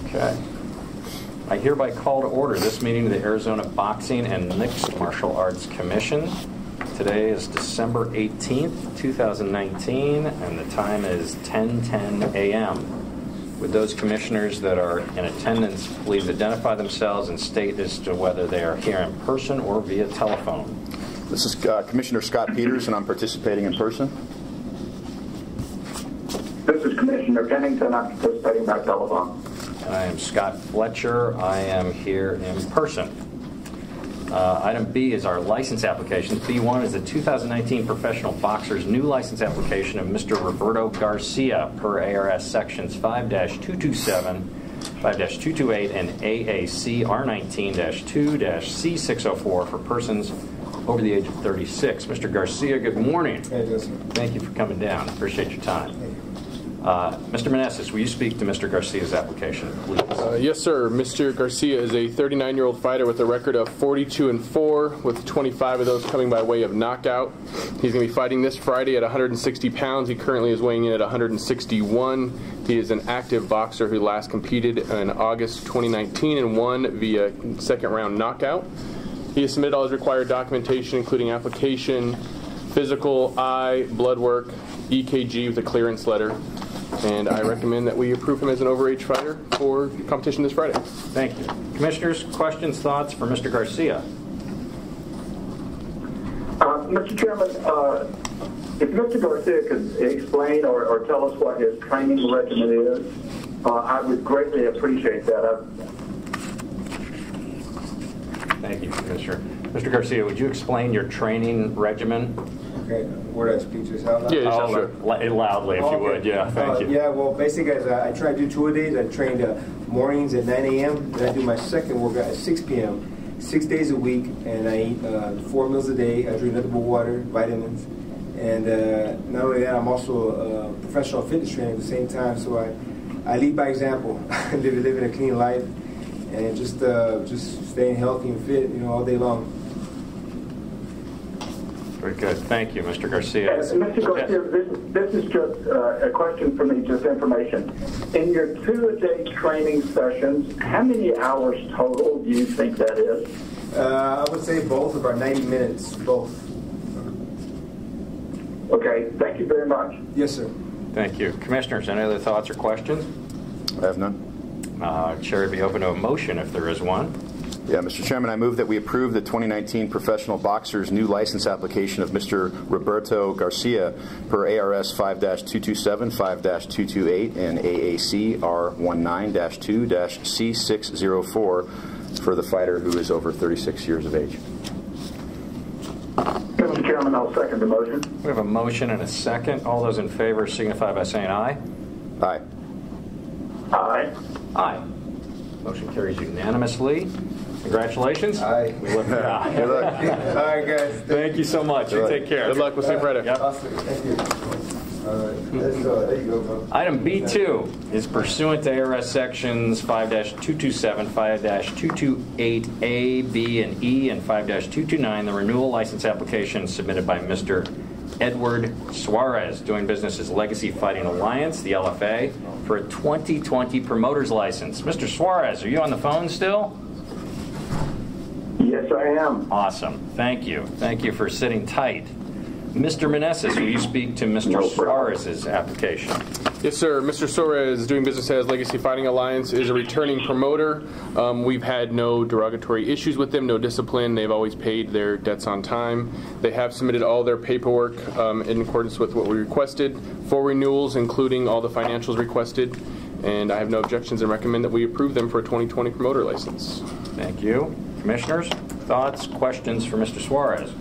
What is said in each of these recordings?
Okay. I hereby call to order this meeting of the Arizona Boxing and Mixed Martial Arts Commission. Today is December 18th, 2019, and the time is 10:10 a.m. Would those commissioners that are in attendance please identify themselves and state as to whether they are here in person or via telephone? This is Commissioner Scott Peters, and I'm participating in person. This is Commissioner Pennington. I'm participating by telephone. And I am Scott Fletcher. I am here in person. Item B is our license application. B1 is the 2019 Professional Boxer's new license application of Mr. Roberto Garcia per ARS Sections 5-227, 5-228, and AAC R19-2-C604 for persons over the age of 36. Mr. Garcia, good morning. Hey, Justin. Thank you for coming down. Appreciate your time. Thank you. Mr. Meneses, will you speak to Mr. Garcia's application, please? Yes, sir. Mr. Garcia is a 39-year-old fighter with a record of 42-4, with 25 of those coming by way of knockout. He's going to be fighting this Friday at 160 pounds. He currently is weighing in at 161. He is an active boxer who last competed in August 2019 and won via second-round knockout. He has submitted all his required documentation, including application, physical, eye, blood work, EKG with a clearance letter. And I recommend that we approve him as an overage fighter for competition this Friday. Thank you. Commissioners, questions, thoughts for Mr. Garcia? Mr. Chairman, if Mr. Garcia could explain or tell us what his training regimen is, I would greatly appreciate that. Thank you, Commissioner. Mr. Garcia, would you explain your training regimen? Okay, where I speak just out loud? Yeah, sure. Loudly, if you would. Yeah, thank you. Yeah, well, basically, I try to do 2 a days. I train mornings at 9 a.m. Then I do my second workout at 6 p.m. 6 days a week, and I eat 4 meals a day. I drink nothing but water, vitamins. And not only that, I'm also a professional fitness trainer at the same time, so I lead by example. living a clean life, and just staying healthy and fit, all day long. Very good. Thank you, Mr. Garcia. Mr. Garcia, this is just a question for me, just information. In your 2-a-day training sessions, how many hours total do you think that is? I would say both, about 90 minutes, both. Okay, thank you very much. Yes, sir. Thank you. Commissioners, any other thoughts or questions? I have none. Chair would be open to a motion if there is one. Yeah, Mr. Chairman, I move that we approve the 2019 Professional Boxer's new license application of Mr. Roberto Garcia per ARS 5-227, 5-228, and AAC R19-2-C604 for the fighter who is over 36 years of age. Mr. Chairman, I'll second the motion. We have a motion and a second. All those in favor signify by saying aye. Aye. Aye. Aye. Motion carries unanimously. Congratulations. Aye. We look good. Good luck. All right, guys. Thank you so much. You take care. Good luck. We'll see you Friday. Yep. Awesome. Thank you. All right. There you go, bro. Item B2 is pursuant to ARS Sections 5-227, 5-228A, B, and E, and 5-229, the renewal license application submitted by Mr. Edward Suarez, doing business as Legacy Fighting Alliance, the LFA, for a 2020 promoter's license. Mr. Suarez, are you on the phone still? Yes, I am. Awesome. Thank you. Thank you for sitting tight. Mr. Meneses, will you speak to Mr. Suarez's application? Yes, sir. Mr. Suarez, doing business as Legacy Fighting Alliance, is a returning promoter. We've had no derogatory issues with them, no discipline. They've always paid their debts on time. They have submitted all their paperwork in accordance with what we requested for renewals, including all the financials requested. And I have no objections and recommend that we approve them for a 2020 promoter license. Thank you. Commissioners, thoughts, questions for Mr. Suarez?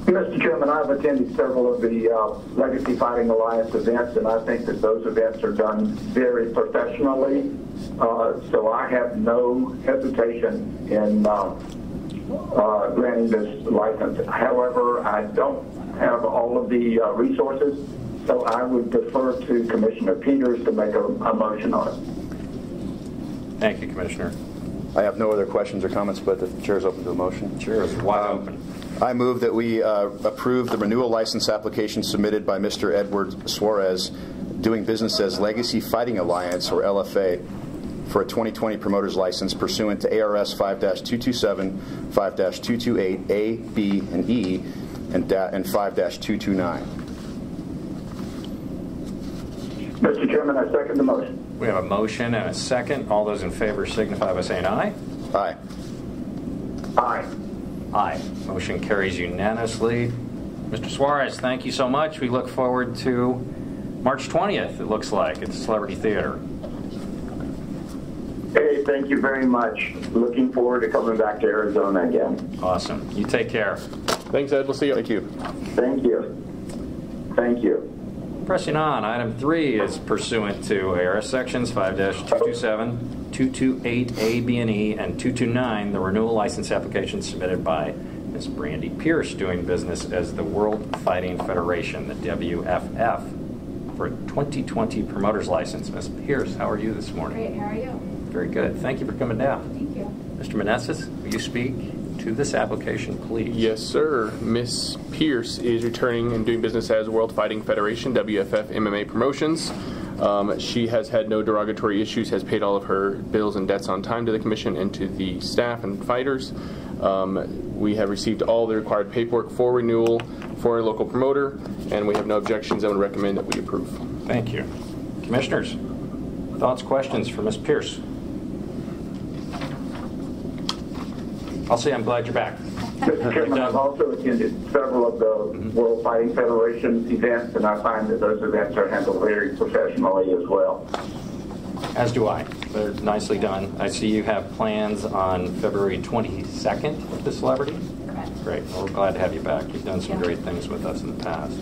Mr. Chairman, I've attended several of the Legacy Fighting Alliance events, and I think that those events are done very professionally. So I have no hesitation in granting this license. However, I don't have all of the resources, so I would defer to Commissioner Peters to make a motion on it. Thank you, Commissioner. I have no other questions or comments, but the chair is open to a motion. Chair is wide open. I move that we approve the renewal license application submitted by Mr. Edward Suarez, doing business as Legacy Fighting Alliance, or LFA, for a 2020 promoter's license pursuant to ARS 5-227, 5-228, A, B, and E, and 5-229. Mr. Chairman, I second the motion. We have a motion and a second. All those in favor signify by saying aye. Aye. Aye. Aye. Motion carries unanimously. Mr. Suarez, thank you so much. We look forward to March 20th, it looks like, at the Celebrity Theater. Hey, thank you very much. Looking forward to coming back to Arizona again. Awesome. You take care. Thanks, Ed. We'll see you. Thank you. Thank you. Thank you. Pressing on, item 3 is pursuant to ARS sections 5-227, 228, A, B, and E, and 229, the renewal license application submitted by Ms. Brandy Pierce, doing business as the World Fighting Federation, the WFF, for a 2020 promoter's license. Ms. Pierce, how are you this morning? Great, how are you? Very good. Thank you for coming down. Thank you. Mr. Meneses, will you speak to this application, please? Yes, sir. Miss Pierce is returning and doing business as World Fighting Federation, WFF MMA Promotions. She has had no derogatory issues, has paid all of her bills and debts on time to the commission and to the staff and fighters. We have received all the required paperwork for renewal for a local promoter, and we have no objections. I would recommend that we approve. Thank you. Commissioners, thoughts, questions for Ms. Pierce? I'll say I'm glad you're back. Mr. Chairman, I've also attended several of the World Fighting Federation events, and I find that those events are handled very professionally as well. As do I. They're nicely done. I see you have plans on February 22nd with the Celebrity. Correct. Great. Well, we're glad to have you back. You've done some great things with us in the past.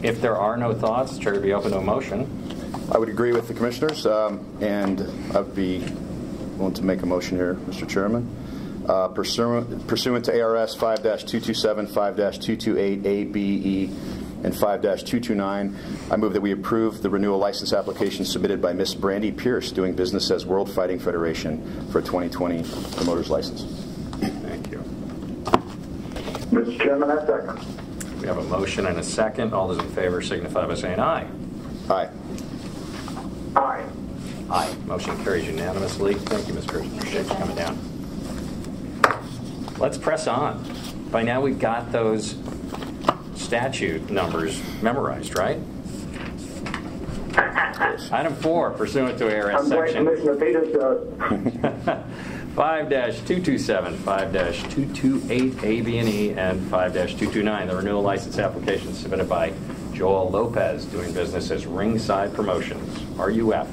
If there are no thoughts, Chair would be open to a motion. I would agree with the commissioners, and I'd be willing to make a motion here, Mr. Chairman. Pursuant to ARS 5-227, 5-228, A, B, E, and 5-229, I move that we approve the renewal license application submitted by Ms. Brandy Pierce, doing business as World Fighting Federation, for a 2020 promoter's license. Thank you. Mr. Chairman, I second. We have a motion and a second. All those in favor signify by saying aye. Aye. Aye. Aye. Motion carries unanimously. Thank you, Ms. Pierce. Appreciate you coming down. Let's press on. By now we've got those statute numbers memorized, right? Item 4, pursuant to ARS I'm glad section Commissioner Peters does. 5-227, 5-228, A, B, and E, and 5-229, the renewal license application submitted by Joel Lopez, doing business as Ringside Promotions, RUF,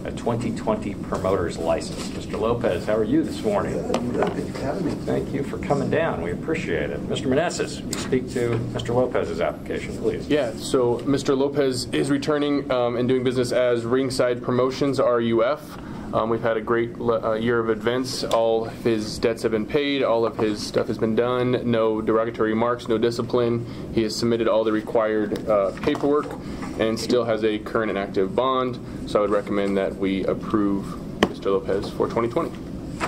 a 2020 promoter's license. Mr. Lopez, how are you this morning? Good. Thank you for having me. Thank you for coming down. We appreciate it. Mr. Meneses, will you speak to Mr. Lopez's application, please? Yeah, so Mr. Lopez is returning and doing business as Ringside Promotions, RUF. We've had a great year of events. All of his debts have been paid. All of his stuff has been done. No derogatory remarks, no discipline. He has submitted all the required paperwork and still has a current and active bond. So I would recommend that we approve Mr. Lopez for 2020.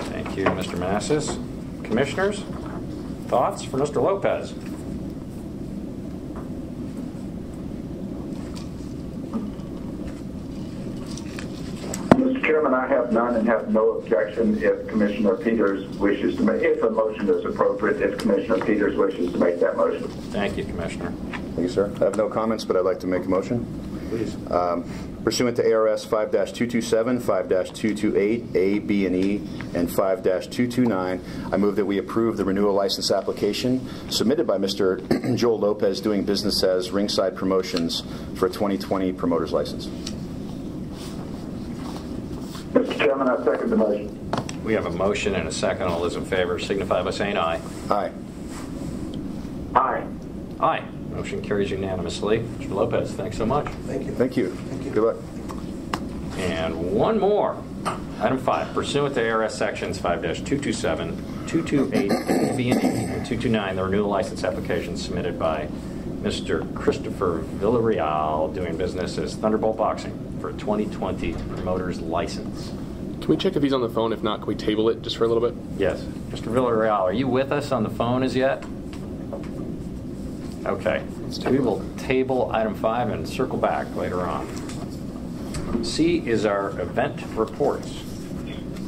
Thank you, Mr. Meneses. Commissioners, thoughts for Mr. Lopez? Mr. Chairman, I have none and have no objection if Commissioner Peters wishes to make, if a motion is appropriate, if Commissioner Peters wishes to make that motion. Thank you, Commissioner. Thank you, sir. I have no comments, but I'd like to make a motion. Please. Pursuant to ARS 5-227, 5-228, A, B, and E, and 5-229, I move that we approve the renewal license application submitted by Mr. Joel Lopez, doing business as Ringside Promotions, for a 2020 promoter's license. Mr. Chairman, I second the motion. We have a motion and a second. All those in favor signify by saying aye. Aye. Aye. Aye. Motion carries unanimously. Mr. Lopez, thanks so much. Thank you. Thank you. Thank you. Good luck. And one more. Item 5, pursuant to ARS sections 5-227, 228, B and E, and 229, the renewal license application submitted by Mr. Christopher Villarreal, doing business as Thunderbolt Boxing, for a 2020 promoter's license. Can we check if he's on the phone? If not, can we table it just for a little bit? Yes. Mr. Villarreal, are you with us on the phone as yet? Okay. We will table item 5 and circle back later on. C is our event reports.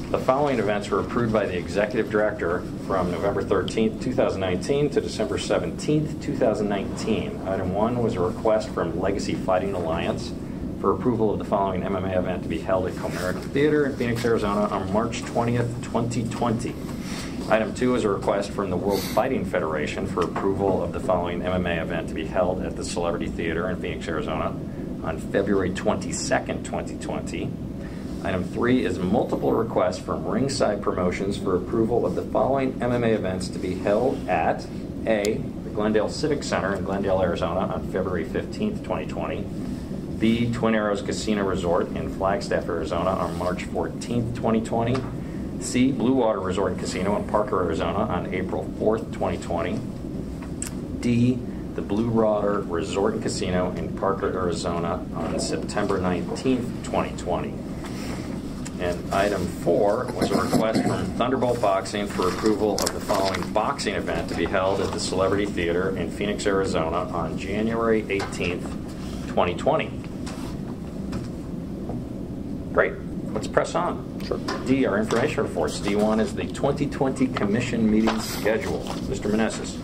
The following events were approved by the Executive Director from November 13th, 2019 to December 17th, 2019. Item 1 was a request from Legacy Fighting Alliance for approval of the following MMA event to be held at Comerica Theater in Phoenix, Arizona on March 20th, 2020. Item 2 is a request from the World Fighting Federation for approval of the following MMA event to be held at the Celebrity Theater in Phoenix, Arizona on February 22nd, 2020. Item 3 is multiple requests from Ringside Promotions for approval of the following MMA events to be held at A, the Glendale Civic Center in Glendale, Arizona on February 15th, 2020, B, Twin Arrows Casino Resort in Flagstaff, Arizona on March 14th, 2020, C, Blue Water Resort and Casino in Parker, Arizona on April 4th, 2020, D, the Blue Water Resort and Casino in Parker, Arizona on September 19th, 2020. And item 4 was a request from Thunderbolt Boxing for approval of the following boxing event to be held at the Celebrity Theater in Phoenix, Arizona on January 18th, 2020. Great. Let's press on. Sure. D, our information reports. D1 is the 2020 Commission meeting schedule. Mr. Meneses.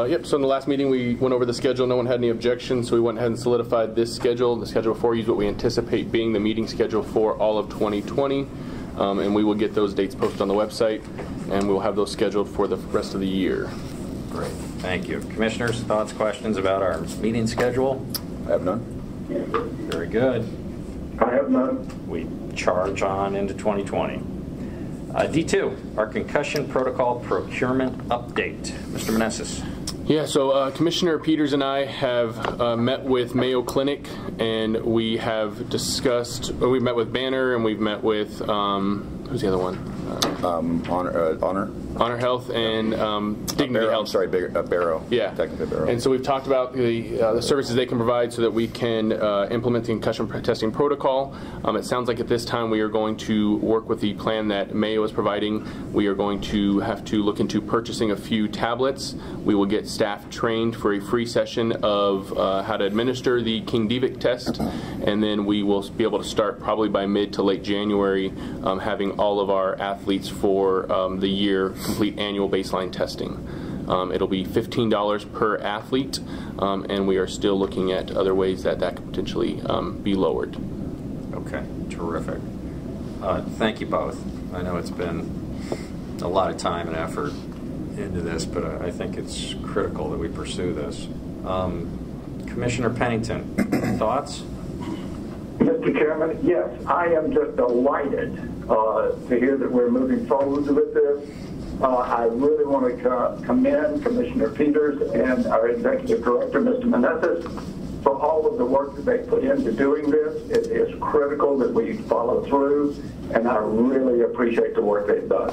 Yep, so in the last meeting we went over the schedule. No one had any objections, so we went ahead and solidified this schedule. The schedule before you is what we anticipate being the meeting schedule for all of 2020, and we will get those dates posted on the website, and we'll have those scheduled for the rest of the year. Great. Thank you. Commissioners, thoughts, questions about our meeting schedule? I have none. Very good. I have none. We charge on into 2020. D2, our concussion protocol procurement update. Mr. Meneses. Yeah, so Commissioner Peters and I have met with Mayo Clinic, and we have discussed, we've met with Banner, and we've met with, who's the other one? Honor Health and Dignity Health. I'm sorry, Barrow. Yeah. Technically Barrow. And so we've talked about the services they can provide so that we can implement the concussion testing protocol. It sounds like at this time we are going to work with the plan that Mayo is providing. We are going to have to look into purchasing a few tablets. We will get staff trained for a free session of how to administer the King Divic test, and then we will be able to start probably by mid to late January having all of our athletes for the year complete annual baseline testing. It'll be $15 per athlete, and we are still looking at other ways that could potentially be lowered. Okay, terrific. Thank you both. I know it's been a lot of time and effort into this, but I think it's critical that we pursue this. Commissioner Pennington, thoughts? Mr. Chairman, yes, I am just delighted to hear that we're moving forward with this. I really want to commend Commissioner Peters and our Executive Director, Mr. Meneses, for all of the work that they put into doing this. It is critical that we follow through, and I really appreciate the work they've done.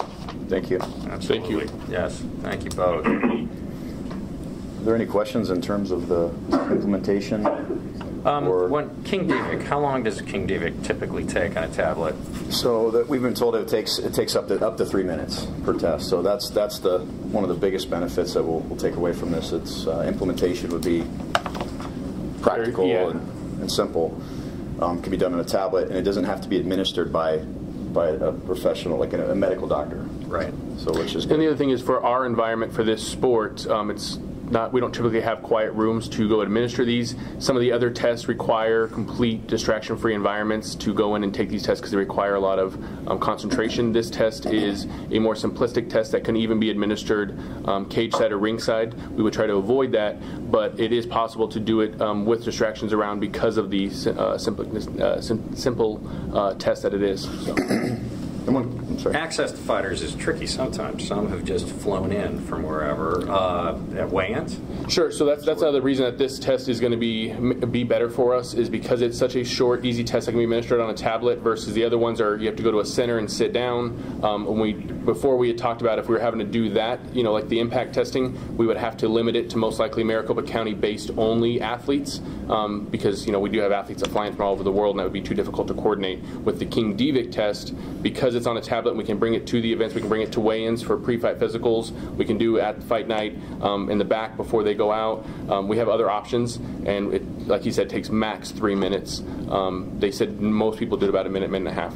Thank you. Absolutely. Thank you. Yes, thank you both. Are there any questions in terms of the implementation? When King Divic, how long does King Divic typically take on a tablet? So we've been told it takes up to 3 minutes per test. So that's one of the biggest benefits that we'll take away from this. Its implementation would be practical and simple. Can be done on a tablet, and it doesn't have to be administered by a professional, like a medical doctor. Right. So which is good. And the other thing is, for our environment for this sport, we don't typically have quiet rooms to go administer these. Some of the other tests require complete distraction-free environments to go in and take these tests because they require a lot of concentration. This test is a more simplistic test that can even be administered cage side or ringside. We would try to avoid that, but it is possible to do it with distractions around because of the simple test that it is. So. I'm sorry. Access to fighters is tricky sometimes. Some have just flown in from wherever. At weigh-ins? Sure. So that's another reason that this test is going to be better for us, is because it's such a short, easy test that can be administered on a tablet versus the other ones are you have to go to a center and sit down. Before we had talked about if we were having to do that, like the impact testing, we would have to limit it to most likely Maricopa County-based only athletes because we do have athletes that fly in from all over the world, and that would be too difficult to coordinate. With the King Divic test, because it's on a tablet tablet and we can bring it to the events. We can bring it to weigh-ins for pre-fight physicals. We can do at fight night in the back before they go out. We have other options, and it, like he said, takes max 3 minutes. They said most people did about a minute, minute and a half.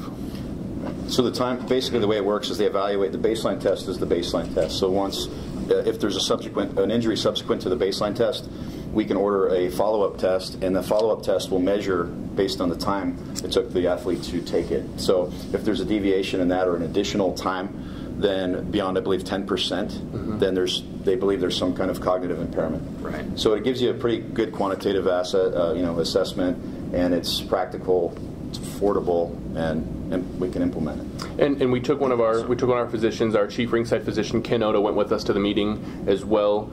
So the time, basically the way it works is they evaluate, the baseline test is the baseline test. So once, if there's an injury subsequent to the baseline test, we can order a follow-up test, and the follow-up test will measure based on the time it took the athlete to take it. So if there's a deviation in that or an additional time, then beyond, I believe, 10%, then they believe there's some kind of cognitive impairment. Right. So it gives you a pretty good quantitative assessment, and it's practical, it's affordable, and we can implement it. And we took one of our physicians, our chief ringside physician Ken Oda, went with us to the meeting as well.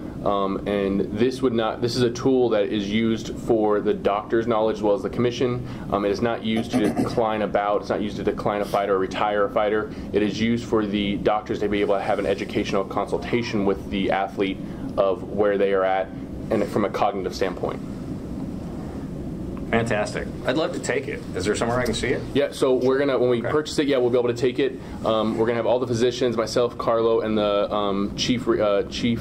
And this is a tool that is used for the doctor's knowledge as well as the commission. It is not used to decline a bout. It's not used to decline a fighter or retire a fighter. It is used for the doctors to be able to have an educational consultation with the athlete of where they are at and from a cognitive standpoint. Fantastic. I'd love to take it. Is there somewhere I can see it? Yeah, so we're going to, when we purchase it, we'll be able to take it. We're going to have all the physicians, myself, Carlo, and the chief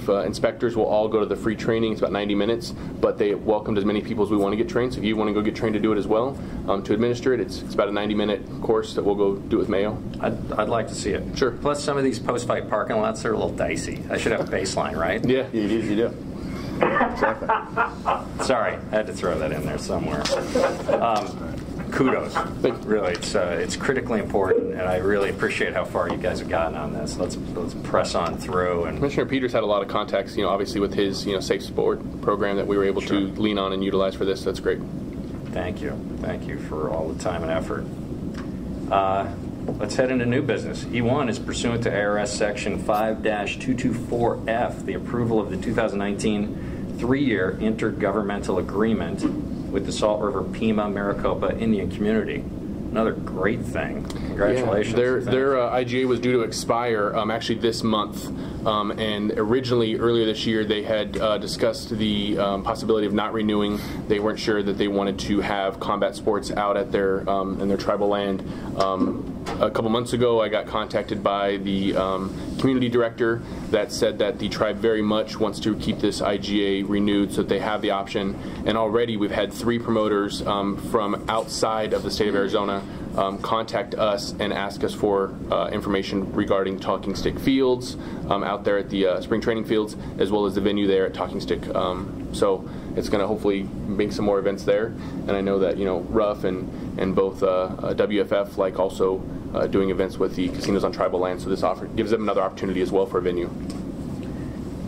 inspectors will all go to the free training. It's about 90 minutes, but they welcomed as many people as we want to get trained. So if you want to go get trained to do it as well, to administer it, it's about a 90-minute course that we'll go do it with Mayo. I'd like to see it. Sure. Plus, some of these post-fight parking lots are a little dicey. I should have a baseline, right? Yeah. You do. Exactly. Sorry, I had to throw that in there somewhere. Kudos. Really, it's critically important, and I really appreciate how far you guys have gotten on this. Let's press on through. And Commissioner Peters had a lot of contacts, obviously with his Safe Sport program that we were able to lean on and utilize for this. That's great. Thank you for all the time and effort. Let's head into new business. E1 is pursuant to ARS Section 5-224F, the approval of the 2019 three-year intergovernmental agreement with the Salt River Pima Maricopa Indian community. Another great thing. Congratulations. Yeah, their IGA was due to expire actually this month. And originally, earlier this year, they had discussed the possibility of not renewing. They weren't sure that they wanted to have combat sports out at their in their tribal land. A couple months ago, I got contacted by the community director that said that the tribe very much wants to keep this IGA renewed so that they have the option. And already we've had 3 promoters from outside of the state of Arizona contact us and ask us for information regarding Talking Stick Fields out there at the spring training fields, as well as the venue there at Talking Stick. So it's going to hopefully make some more events there. And I know that Ruff and both WFF like also doing events with the casinos on tribal land. So this gives them another opportunity as well for a venue.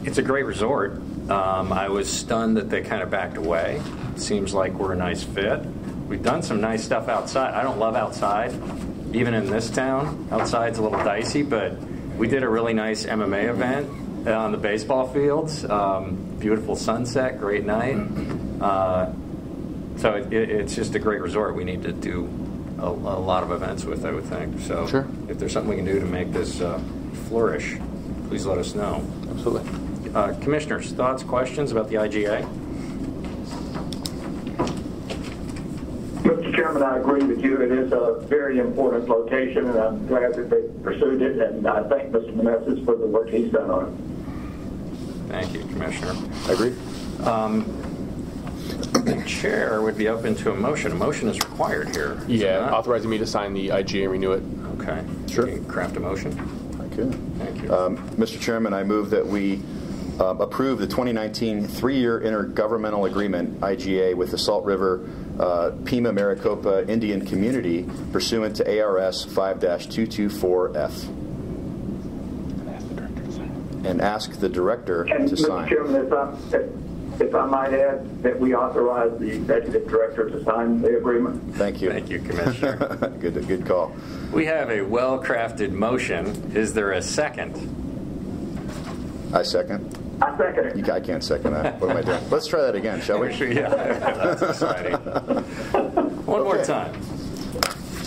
It's a great resort. I was stunned that they kind of backed away. Seems like we're a nice fit. We've done some nice stuff outside. I don't love outside, even in this town. Outside's a little dicey, but we did a really nice MMA event on the baseball fields. Beautiful sunset, great night. So it's just a great resort. We need to do a lot of events with, I would think. So sure. If there's something we can do to make this flourish, please let us know. Absolutely. Commissioners, thoughts, questions about the IGA? Mr. Chairman, I agree with you. It is a very important location, and I'm glad that they pursued it, and I thank Mr. Meneses for the work he's done on it. Thank you, Commissioner. I agree. The chair would be open to a motion. A motion is required here. Yeah, authorizing me to sign the IGA and renew it. Okay. Sure. Can you craft a motion? I could. Thank you. Mr. Chairman, I move that we approve the 2019 three-year intergovernmental agreement, IGA, with the Salt River Pima Maricopa Indian Community pursuant to ARS 5-224F. And ask the director to sign. Mr. Chairman, if I might add, that we authorize the executive director to sign the agreement. Thank you. Thank you, Commissioner. Good call. We have a well-crafted motion. Is there a second? I second. I second it. I can't second that. What am I doing? Let's try that again, shall we? Yeah, that's exciting. One more time.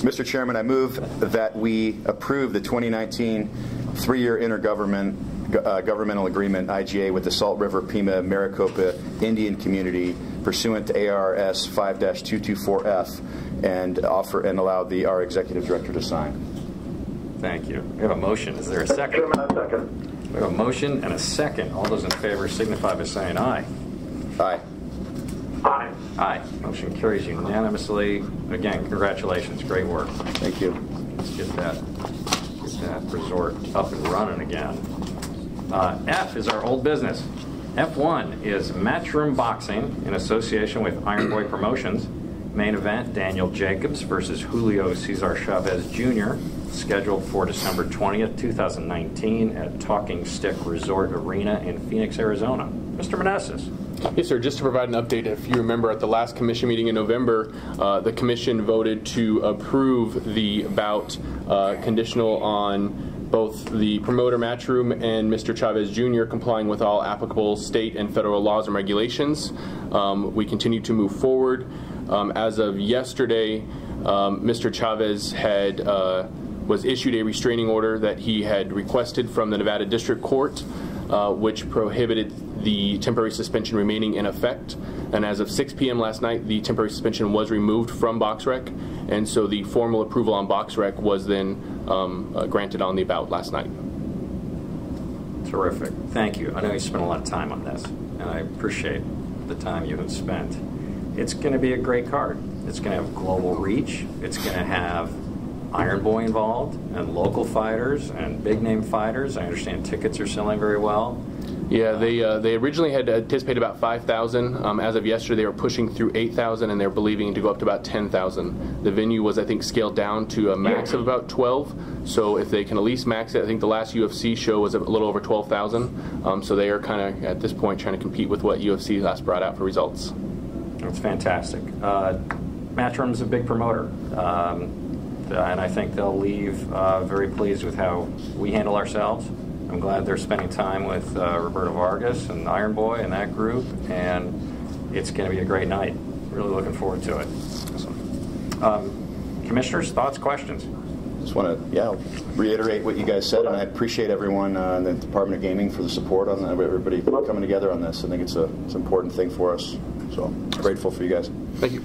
Mr. Chairman, I move that we approve the 2019 three-year intergovernmental agreement, IGA, with the Salt River Pima Maricopa Indian Community pursuant to ARS 5-224F and allow our executive director to sign. Thank you. We have a motion. Is there a second? Chairman, I second. We have a motion and a second. All those in favor signify by saying aye. Aye. Aye. Aye. Motion carries unanimously. Again, congratulations. Great work. Thank you. Let's get that resort up and running again. F is our old business. F1 is Matchroom Boxing in association with Iron Boy Promotions. Main event, Daniel Jacobs versus Julio Cesar Chavez Jr., scheduled for December 20th, 2019 at Talking Stick Resort Arena in Phoenix, Arizona. Mr. Manassas. Yes, sir. Just to provide an update, if you remember at the last commission meeting in November, the commission voted to approve the bout conditional on both the promoter Matchroom and Mr. Chavez Jr. complying with all applicable state and federal laws and regulations. We continue to move forward. As of yesterday, Mr. Chavez was issued a restraining order that he had requested from the Nevada District Court, which prohibited the temporary suspension remaining in effect. And as of 6 p.m. last night, the temporary suspension was removed from BoxRec, and so the formal approval on BoxRec was then granted on the bout last night. Terrific. Thank you. I know you spent a lot of time on this, and I appreciate the time you have spent. It's going to be a great card. It's going to have global reach. It's going to have Iron Boy involved and local fighters and big-name fighters. I understand tickets are selling very well. Yeah, they originally had anticipated about 5,000. As of yesterday, they were pushing through 8,000, and they're believing to go up to about 10,000. The venue was, I think, scaled down to a max of about 12. So if they can at least max it, I think the last UFC show was a little over 12,000. So they are kind of, at this point, trying to compete with what UFC last brought out for results. That's fantastic. Matchroom's a big promoter, and I think they'll leave very pleased with how we handle ourselves. I'm glad they're spending time with Roberto Vargas and Iron Boy and that group, and it's going to be a great night. Really looking forward to it. Awesome. Commissioners, thoughts, questions? Just want to, reiterate what you guys said, and I appreciate everyone in the Department of Gaming for the support on everybody coming together on this. I think it's an important thing for us. So grateful for you guys. Thank you.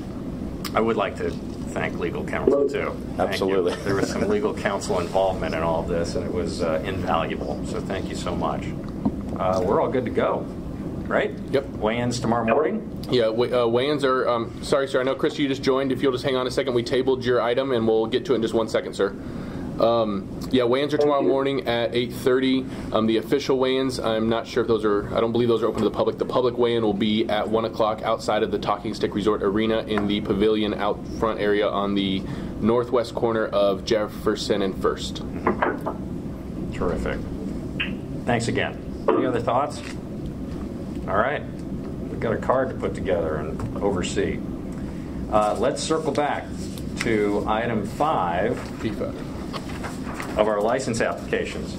I would like to thank legal counsel too. Absolutely. There was some legal counsel involvement in all of this, and it was invaluable. So thank you so much. We're all good to go, right? Yep. Weigh-ins tomorrow morning? Yeah, weigh-ins are, sorry, sir, I know, Chris, you just joined. If you'll just hang on a second, we tabled your item, and we'll get to it in just 1 second, sir. Weigh-ins are tomorrow morning at 8:30. The official weigh-ins, I'm not sure if those are, I don't believe those are open to the public. The public weigh-in will be at 1 o'clock outside of the Talking Stick Resort Arena in the pavilion out front area on the northwest corner of Jefferson and First. Terrific. Thanks again. Any other thoughts? All right. We've got a card to put together and oversee. Let's circle back to item 5. FIFA. Of our license applications.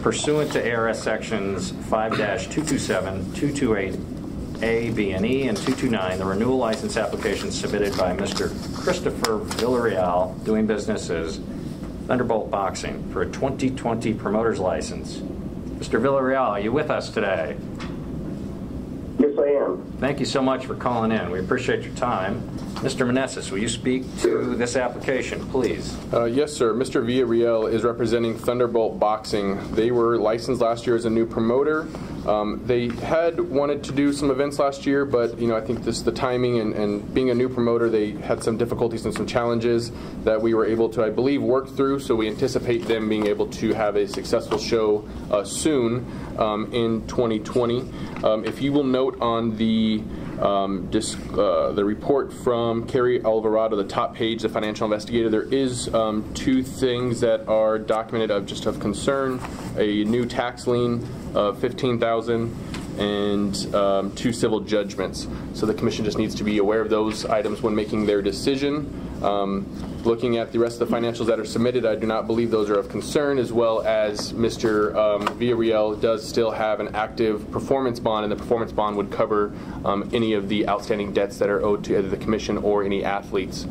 Pursuant to ARS sections 5-227, 228A, B, and E, and 229, the renewal license application submitted by Mr. Christopher Villarreal, doing business as Thunderbolt Boxing, for a 2020 promoter's license. Mr. Villarreal, are you with us today? Yes, I am. Thank you so much for calling in. We appreciate your time. Mr. Manassas, will you speak to this application, please? Yes, sir. Mr. Villarreal is representing Thunderbolt Boxing. They were licensed last year as a new promoter. They had wanted to do some events last year, but I think the timing and being a new promoter, they had some difficulties and some challenges that we were able to, I believe, work through. So we anticipate them being able to have a successful show soon in 2020. If you will note on the report from Kerry Alvarado, the top page, the financial investigator, there is 2 things that are documented of concern: a new tax lien of $15,000 and 2 civil judgments. So the commission just needs to be aware of those items when making their decision. Looking at the rest of the financials that are submitted, I do not believe those are of concern, as well as Mr. Villarreal does still have an active performance bond, and the performance bond would cover any of the outstanding debts that are owed to either the commission or any athletes.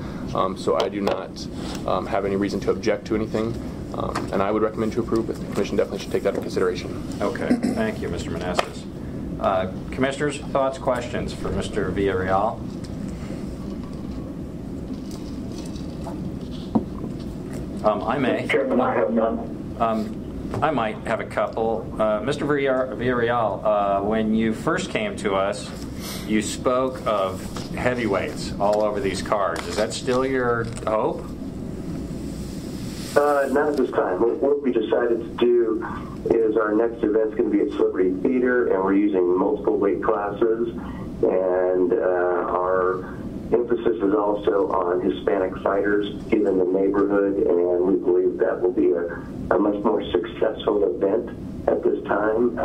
So I do not have any reason to object to anything, and I would recommend to approve, but the commission definitely should take that into consideration. Okay, thank you, Mr. Manassas. Commissioners, thoughts, questions for Mr. Villarreal? I may. Mr. Chairman, I have none. I might have a couple. Mr. Villarreal, when you first came to us, you spoke of heavyweights all over these cards. Is that still your hope? Not at this time. What we decided to do is our next event's going to be at Celebrity Theater, and we're using multiple weight classes. And our emphasis is also on Hispanic fighters in the neighborhood, and we believe that will be a much more successful event at this time.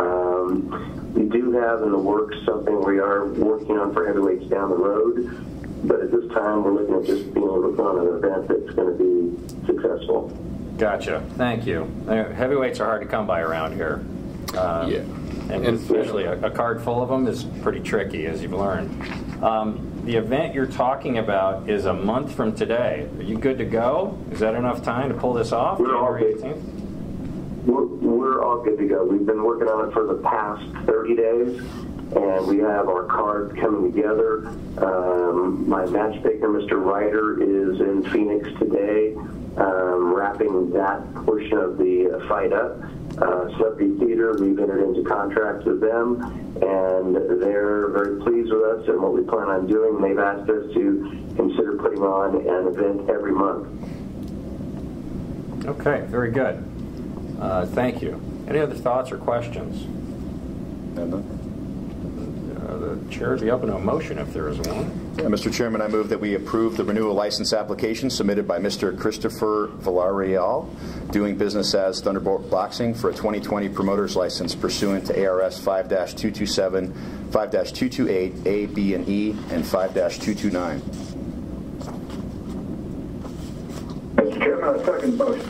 We do have in the works something we are working on for heavyweights down the road, but at this time we're looking at just being able to put on an event that's going to be successful. Gotcha. Thank you. Heavyweights are hard to come by around here. Yeah. And especially a card full of them is pretty tricky, as you've learned. The event you're talking about is a month from today. Are you good to go? Is that enough time to pull this off? January 18th? We're all good to go. We've been working on it for the past 30 days, and we have our cards coming together. My matchmaker, Mr. Ryder, is in Phoenix today, wrapping that portion of the fight up. Celebrity Theater, we've entered into contracts with them, and they're very pleased with us and what we plan on doing. They've asked us to consider putting on an event every month. Okay, very good. Thank you. Any other thoughts or questions? The chair would be open to a motion if there is one. Yeah, Mr. Chairman, I move that we approve the renewal license application submitted by Mr. Christopher Villarreal, doing business as Thunderbolt Boxing, for a 2020 promoter's license pursuant to ARS 5-227, 5-228, A, B, and E, and 5-229. Mr. Chairman, I second the motion.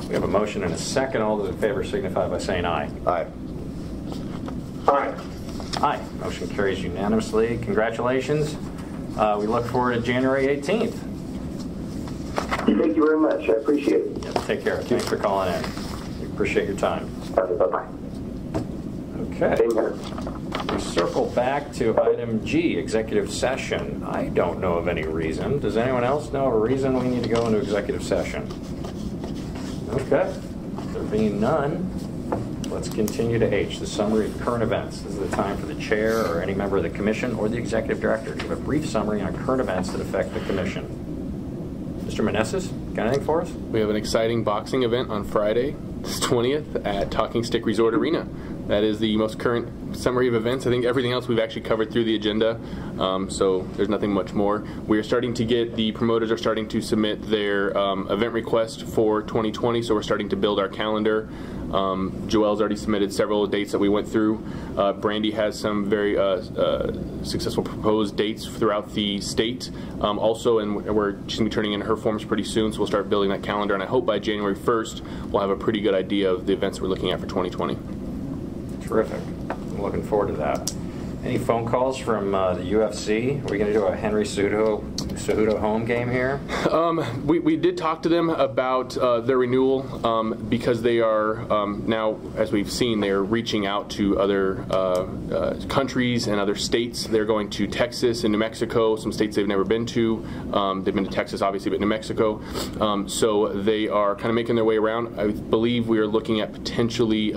We have a motion and a second. All those in favor signify by saying aye. Aye. Aye. Aye. Motion carries unanimously. Congratulations. We look forward to January 18th. Thank you very much. I appreciate it. Yep, take care. Thanks for calling in. We appreciate your time. Bye-bye. Okay. Same here. We circle back to item G, executive session. I don't know of any reason. Does anyone else know of a reason we need to go into executive session? Okay. There being none, let's continue to H, the summary of current events. This is the time for the chair or any member of the commission or the executive director to give a brief summary on current events that affect the commission. Mr. Meneses, got anything for us? We have an exciting boxing event on Friday, the 20th, at Talking Stick Resort Arena. That is the most current summary of events. I think everything else we've actually covered through the agenda, so there's nothing much more. We are starting to get, the promoters are starting to submit their event request for 2020, so we're starting to build our calendar. Joelle's already submitted several dates that we went through. Brandy has some very successful proposed dates throughout the state. Also, and she's going to be turning in her forms pretty soon, so we'll start building that calendar, and I hope by January 1st we'll have a pretty good idea of the events we're looking at for 2020. Terrific. I'm looking forward to that. Any phone calls from the UFC? Are we going to do a Henry Cejudo home game here? We did talk to them about their renewal because they are now, as we've seen, they're reaching out to other countries and other states. They're going to Texas and New Mexico, some states they've never been to. They've been to Texas, obviously, but New Mexico. So they are kind of making their way around. I believe we are looking at potentially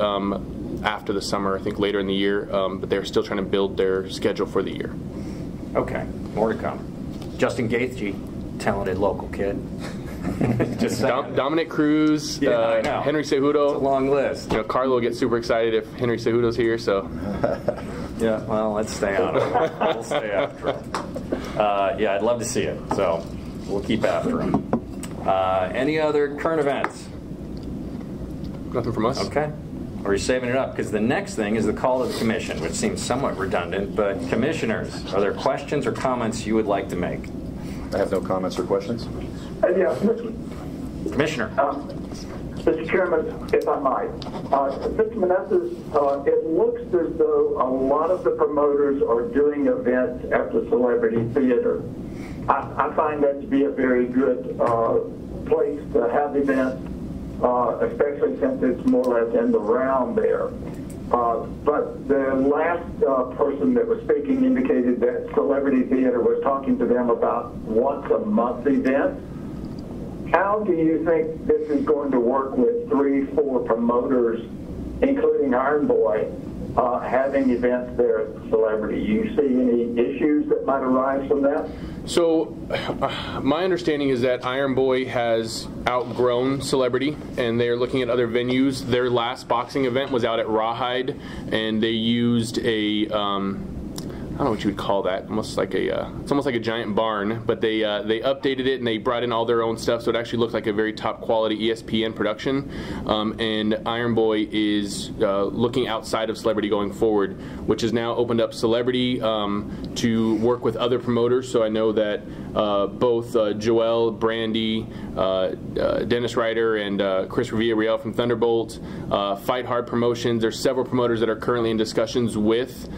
after the summer, I think later in the year, but they're still trying to build their schedule for the year. Okay, more to come. Justin Gaethje, talented local kid. Just Dominic Cruz, I know. Henry Cejudo. It's a long list. You know, Carlo will get super excited if Henry Cejudo's here. So. Yeah, well, let's stay on it. We'll stay after him. Yeah, I'd love to see it. So we'll keep after him. Any other current events? Nothing from us. Okay. Or are you saving it up? Because the next thing is the call to the commission, which seems somewhat redundant. But commissioners, are there questions or comments you would like to make? I have no comments or questions. Yeah, Commissioner. Mr. Chairman, if I might, Mr. Meneses, it looks as though a lot of the promoters are doing events at the Celebrity Theater. I find that to be a very good place to have events, especially since it's more or less in the round there. But the last person that was speaking indicated that Celebrity Theater was talking to them about once-a-month events. How long do you think this is going to work with 3-4 promoters, including Iron Boy, having events there at Celebrity? Do you see any issues that might arise from that? So, my understanding is that Iron Boy has outgrown Celebrity, and they're looking at other venues. Their last boxing event was out at Rawhide, and they used a I don't know what you would call that. Almost like it's almost like a giant barn. But they updated it and they brought in all their own stuff, so it actually looked like a very top quality ESPN production. And Iron Boy is looking outside of Celebrity going forward, which has now opened up Celebrity to work with other promoters. So I know that both Joel, Brandy, Dennis Ryder, and Chris Villarreal from Thunderbolt, Fight Hard Promotions. There's several promoters that are currently in discussions with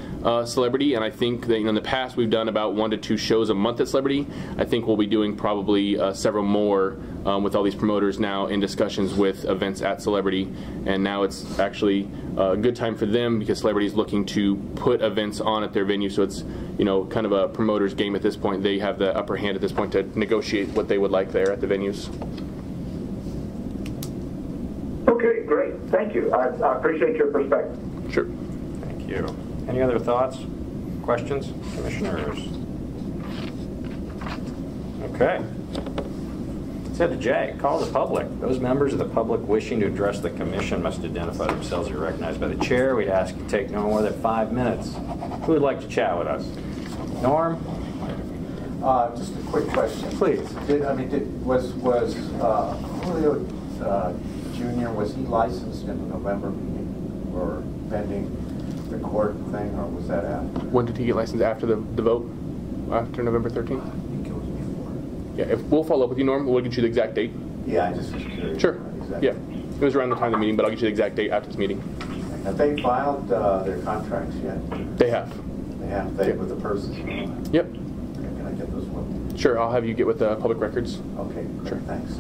Celebrity, and I think that in the past we've done about 1 to 2 shows a month at Celebrity. I think we'll be doing probably several more with all these promoters now in discussions with events at Celebrity, and now it's actually a good time for them because Celebrity is looking to put events on at their venue, so it's kind of a promoter's game at this point. They have the upper hand at this point to negotiate what they would like there at the venues. Okay, great. Thank you. I appreciate your perspective. Sure. Thank you. Any other thoughts, questions, commissioners? Okay. Said to Jay, call the public. Those members of the public wishing to address the commission must identify themselves and be recognized by the chair. We'd ask you to take no more than 5 minutes. Who would like to chat with us? Norm? Just a quick question. Please. Was Julio Jr., was he licensed in the November meeting or pending the court thing, or was that after? When did he get licensed? After the vote? After November 13th? I think it was before. Yeah, we'll follow up with you, Norm. We'll get you the exact date. Yeah, I just was curious. Sure. Exactly. Yeah. It was around the time of the meeting, but I'll get you the exact date after this meeting. Have they filed their contracts yet? They have. They have. They with the persons? Yep. Okay, can I get those with? Sure, I'll have you get with the public records. Okay, Sure. Thanks.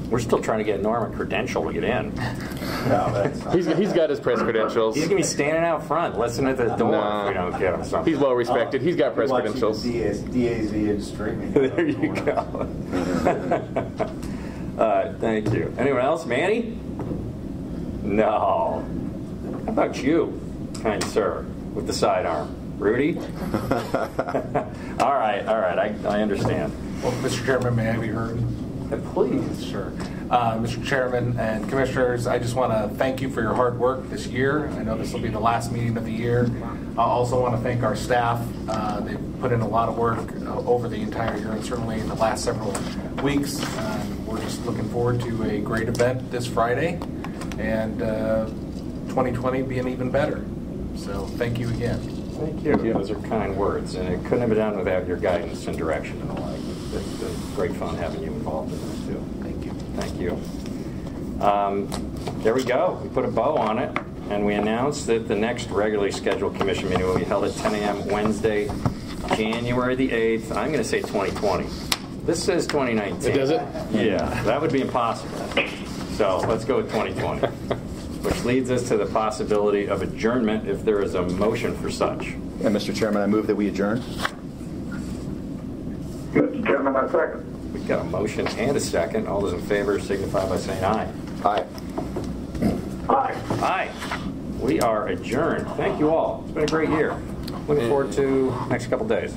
We're still trying to get Norm a credential to get in. No, that's not. He's got his press credentials. He's going to be standing out front, listening at the door if we don't get him something. He's well respected. He's got press Watching credentials. DAZ and streaming. There you go. Thank you. Anyone else? Manny? No. How about you, kind sir, with the sidearm? Rudy? All right. I understand. Well, Mr. Chairman, may I be heard? Please. Sure. Mr. Chairman and Commissioners, I just want to thank you for your hard work this year. I know this will be the last meeting of the year. I also want to thank our staff. They've put in a lot of work over the entire year and certainly in the last several weeks. We're just looking forward to a great event this Friday and 2020 being even better. So thank you again. Thank you. Those are kind words, and it couldn't have been done without your guidance and direction and the like. It's been great fun having you involved in this, too. Thank you. Thank you. There we go. We put a bow on it, and we announced that the next regularly scheduled commission meeting will be held at 10 a.m. Wednesday, January the 8th. I'm going to say 2020. This says 2019. Does it? Yeah, that would be impossible. So let's go with 2020, which leads us to the possibility of adjournment if there is a motion for such. And Mr. Chairman, I move that we adjourn. Mr. Chairman, I second. We've got a motion and a second. All those in favor signify by saying aye. Aye. Aye. Aye. We are adjourned. Thank you all. It's been a great year. Looking forward to next couple days.